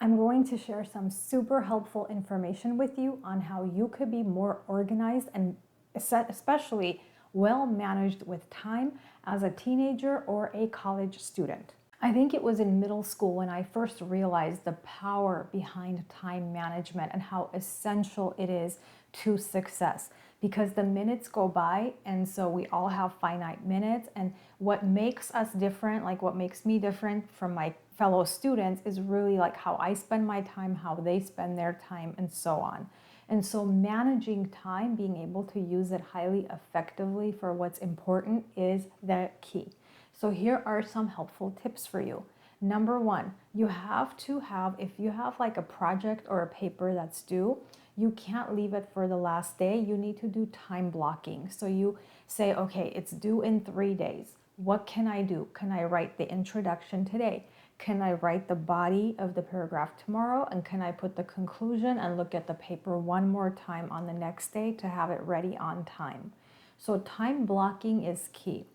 I'm going to share some super helpful information with you on how you could be more organized and especially well managed with time as a teenager or a college student. I think it was in middle school when I first realized the power behind time management and how essential it is to success, because the minutes go by and so we all have finite minutes, and what makes us different, like what makes me different from my fellow students, is really like how I spend my time, how they spend their time, and so on. And so managing time, being able to use it highly effectively for what's important, is the key. So here are some helpful tips for you. Number one, you have to have, if you have like a project or a paper that's due, you can't leave it for the last day. You need to do time blocking. So you say, okay, it's due in 3 days. What can I do? Can I write the introduction today? Can I write the body of the paragraph tomorrow? And can I put the conclusion and look at the paper one more time on the next day to have it ready on time? So time blocking is key.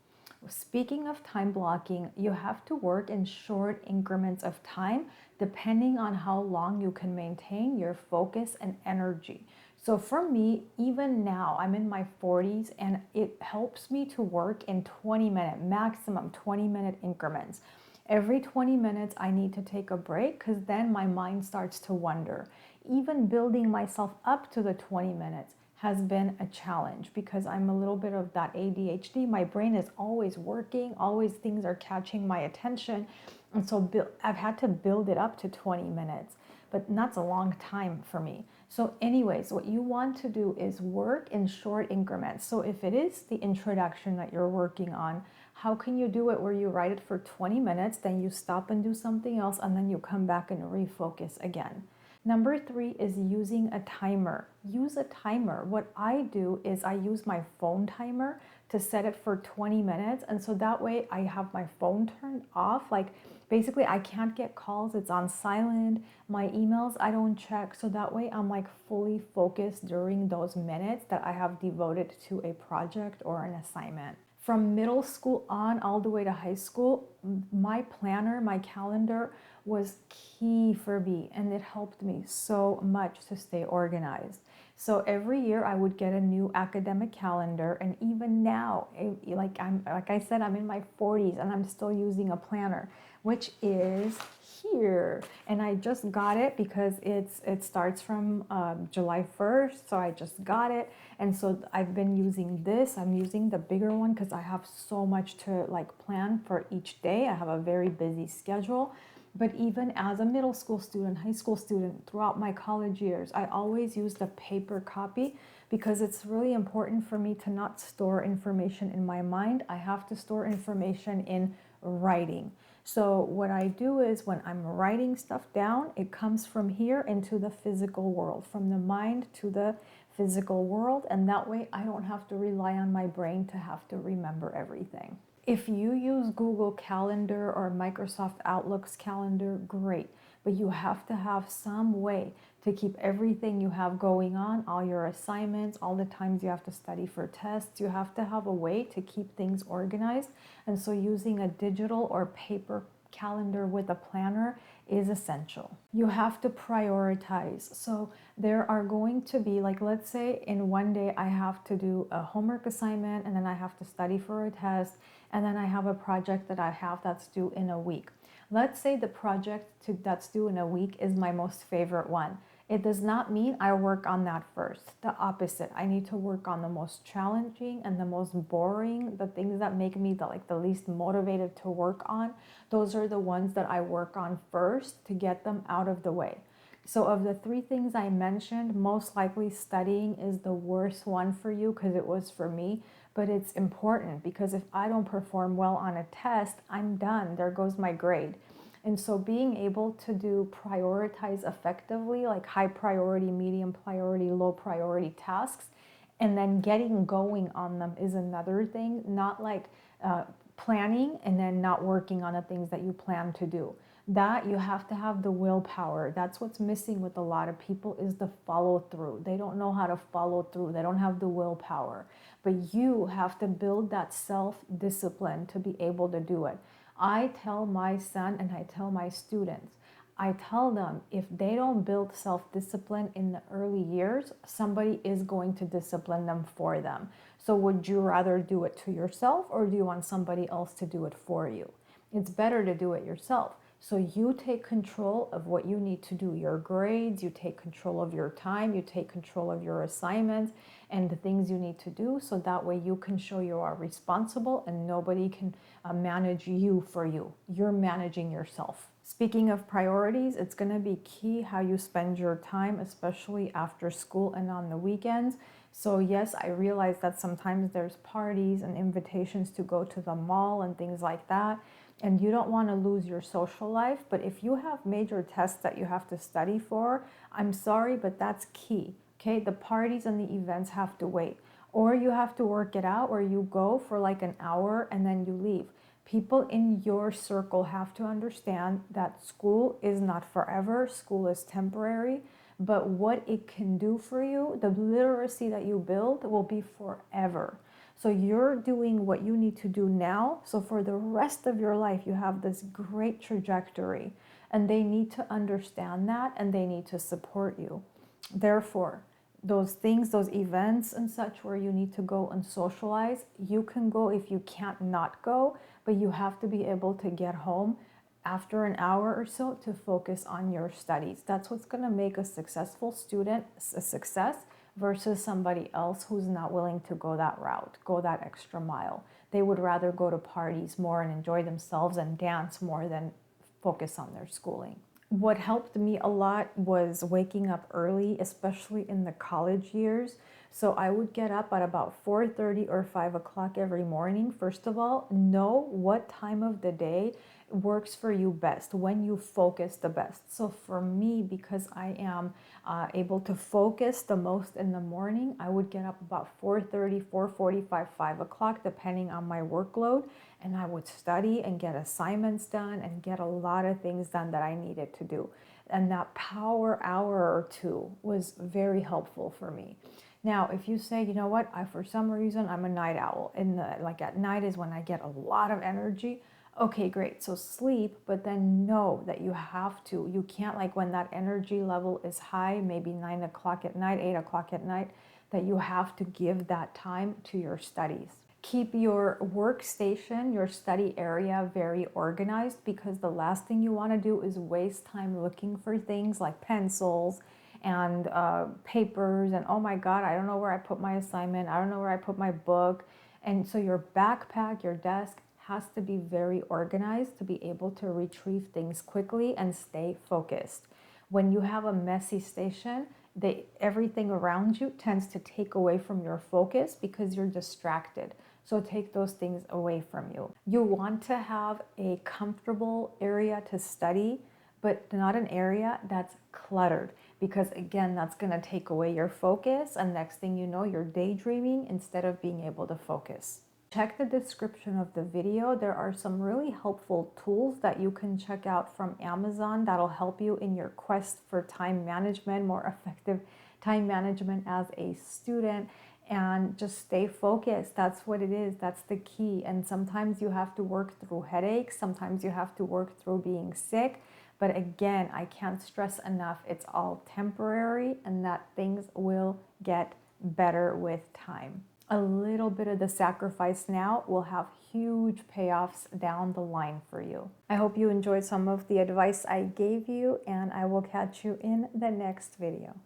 Speaking of time blocking, you have to work in short increments of time depending on how long you can maintain your focus and energy. So for me, even now, I'm in my 40s and it helps me to work in 20-minute, maximum 20-minute increments. Every 20 minutes, I need to take a break because then my mind starts to wander. Even building myself up to the 20 minutes has been a challenge because I'm a little bit of that ADHD. My brain is always working, always things are catching my attention. And so I've had to build it up to 20 minutes, but that's a long time for me. So anyways, what you want to do is work in short increments. So if it is the introduction that you're working on, how can you do it where you write it for 20 minutes, then you stop and do something else, and then you come back and refocus again? Number three is using a timer. Use a timer. What I do is I use my phone timer to set it for 20 minutes. And so that way I have my phone turned off. Like basically I can't get calls. It's on silent. My emails I don't check. So that way I'm like fully focused during those minutes that I have devoted to a project or an assignment. From middle school on all the way to high school, my planner, my calendar was key for me, and it helped me so much to stay organized. So every year I would get a new academic calendar, and even now, like I said, I'm in my 40s and I'm still using a planner, which is here. And I just got it because it starts from July 1st, so I just got it. And so I've been using this. I'm using the bigger one because I have so much to like plan for each day. I have a very busy schedule. But even as a middle school student, high school student, throughout my college years, I always use the paper copy because it's really important for me to not store information in my mind. I have to store information in writing. So what I do is when I'm writing stuff down, it comes from here into the physical world, from the mind to the physical world, and that way I don't have to rely on my brain to have to remember everything. If you use Google Calendar or Microsoft Outlook's calendar, great. But you have to have some way to keep everything you have going on, all your assignments, all the times you have to study for tests. You have to have a way to keep things organized. And so using a digital or paper calendar with a planner is essential. You have to prioritize. So there are going to be, like, let's say in one day I have to do a homework assignment, and then I have to study for a test, and then I have a project that I have that's due in a week. Let's say the that's due in a week is my most favorite one. It does not mean I work on that first. The opposite. I need to work on the most challenging and the most boring, the things that make me the least motivated to work on. Those are the ones that I work on first to get them out of the way. So of the three things I mentioned, most likely studying is the worst one for you because it was for me. But it's important because if I don't perform well on a test, I'm done. There goes my grade. And so being able to prioritize effectively, like high priority, medium priority, low priority tasks, and then getting going on them is another thing, not like planning and then not working on the things that you plan to do. That you have to have the willpower. That's what's missing with a lot of people, is the follow through. They don't know how to follow through. They don't have the willpower. But you have to build that self-discipline to be able to do it. I tell my son and I tell my students, I tell them if they don't build self-discipline in the early years, somebody is going to discipline them for them. So would you rather do it to yourself, or do you want somebody else to do it for you? It's better to do it yourself. So you take control of what you need to do, your grades, you take control of your time, you take control of your assignments and the things you need to do, so that way you can show you are responsible and nobody can manage you for you. You're managing yourself. Speaking of priorities, it's going to be key how you spend your time, especially after school and on the weekends. So yes, I realize that sometimes there's parties and invitations to go to the mall and things like that, and you don't want to lose your social life. But if you have major tests that you have to study for, I'm sorry, but that's key. Okay, the parties and the events have to wait. Or you have to work it out, or you go for like an hour and then you leave. People in your circle have to understand that school is not forever, school is temporary, but what it can do for you, the literacy that you build will be forever. So you're doing what you need to do now. So for the rest of your life, you have this great trajectory, and they need to understand that and they need to support you. Therefore, those things, those events and such where you need to go and socialize, you can go if you can't not go, but you have to be able to get home after an hour or so to focus on your studies. That's what's going to make a successful student a success versus somebody else who's not willing to go that route, go that extra mile. They would rather go to parties more and enjoy themselves and dance more than focus on their schooling. What helped me a lot was waking up early, especially in the college years. So I would get up at about 4:30 or 5 o'clock every morning. First of all, know what time of the day works for you best, when you focus the best. So for me, because I am able to focus the most in the morning, I would get up about 4:30, 4:45, 5 o'clock, depending on my workload. And I would study and get assignments done and get a lot of things done that I needed to do. And that power hour or two was very helpful for me. Now, if you say, you know what, for some reason I'm a night owl, like at night is when I get a lot of energy. Okay, great. So sleep, but then know that you can't, like when that energy level is high, maybe 9 o'clock at night, 8 o'clock at night, that you have to give that time to your studies. Keep your workstation, your study area very organized, because the last thing you want to do is waste time looking for things like pencils and papers and oh my God, I don't know where I put my assignment, I don't know where I put my book. And so your backpack, your desk has to be very organized to be able to retrieve things quickly and stay focused. When you have a messy station, everything around you tends to take away from your focus because you're distracted. So take those things away from you. You want to have a comfortable area to study, but not an area that's cluttered, because again, that's going to take away your focus, and next thing you know, you're daydreaming instead of being able to focus. Check the description of the video. There are some really helpful tools that you can check out from Amazon that'll help you in your quest for time management, more effective time management as a student, and just stay focused. That's what it is. That's the key. And sometimes you have to work through headaches. Sometimes you have to work through being sick. But again, I can't stress enough, it's all temporary and that things will get better with time. A little bit of the sacrifice now will have huge payoffs down the line for you. I hope you enjoyed some of the advice I gave you, and I will catch you in the next video.